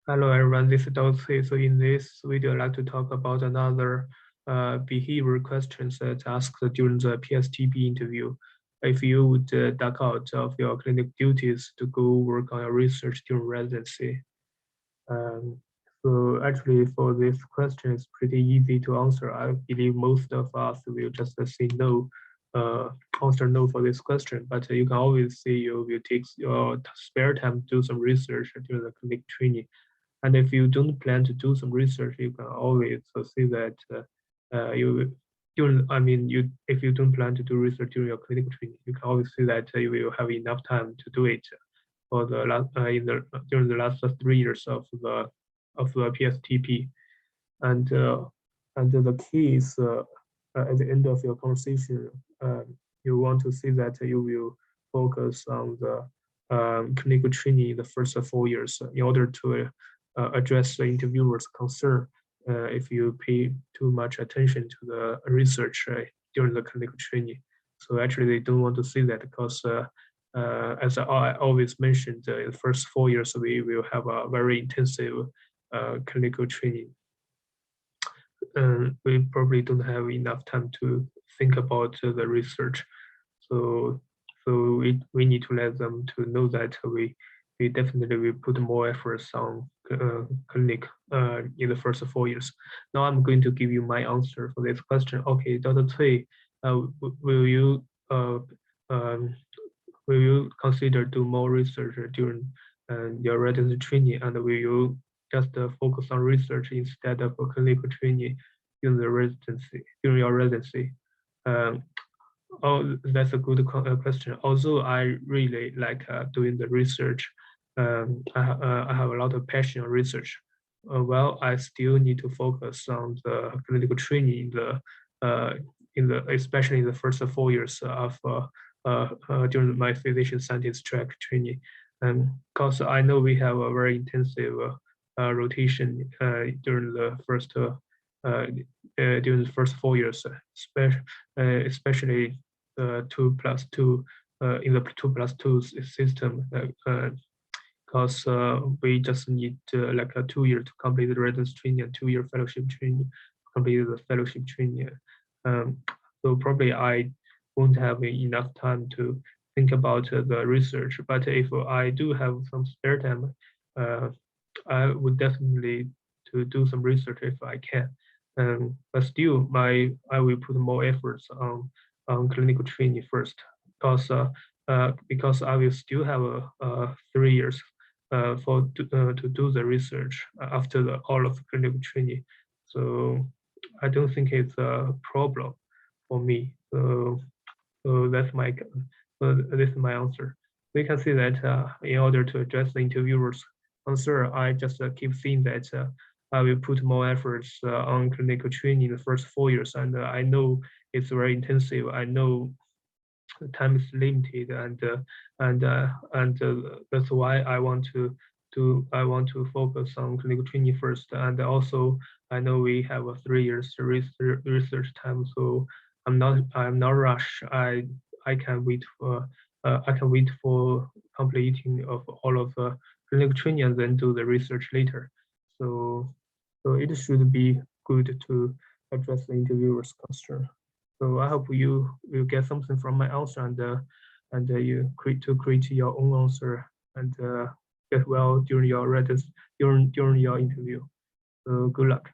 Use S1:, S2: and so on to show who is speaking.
S1: Hello everyone, this is Dr. So in this video, I'd like to talk about another behavior questions that asked during the PSTP interview. If you would duck out of your clinic duties to go work on your research during residency. Um, so actually for this question, it's pretty easy to answer. I believe most of us will just say no, answer no for this question, but you can always say you will take your spare time to do some research during the clinic training. And if you don't plan to do some research, you can always say that you during I mean you if you don't plan to do research during your clinical training, you can always say that you will have enough time to do it for the last during the last 3 years of the PSTP. And the key is at the end of your conversation, you want to see that you will focus on the clinical training in the first 4 years in order to address the interviewer's concern if you pay too much attention to the research during the clinical training. So actually, they don't want to see that because, as I always mentioned, in the first 4 years, we will have a very intensive clinical training. We probably don't have enough time to think about the research. So we need to let them to know that we definitely will put more efforts on clinic in the first 4 years. Now I'm going to give you my answer for this question. Okay, Dr. Cui, will you um, will you consider do more research during your residency training, and will you just focus on research instead of clinical training during the residency during your residency? Um, Oh, that's a good question. Although I really like doing the research, I have a lot of passion on research. Well, I still need to focus on the clinical training in the especially in the first 4 years of during my physician scientist track training, and because I know we have a very intensive rotation during the first 4 years, especially 2+2 in the 2+2 system, because we just need like a 2 year to complete the residence training and 2 year fellowship training, complete the fellowship training. Um, so probably I won't have enough time to think about the research. But if I do have some spare time, uh, I would definitely to do some research if I can. But still, I will put more efforts on clinical training first, because I will still have 3 years to do the research after all of the clinical training. So I don't think it's a problem for me. So this is my answer. We can see that in order to address the interviewer's concern, I just keep saying that I will put more efforts on clinical training in the first 4 years, and I know it's very intensive. I know time is limited, and that's why I want to focus on clinical training first. And also, I know we have a 3 years research time, so I'm not rush. I can wait for completing of all of the clinical training and then do the research later. So it should be good to address the interviewer's concern. So I hope you will get something from my answer, and you create your own answer and get well during your interview. So good luck.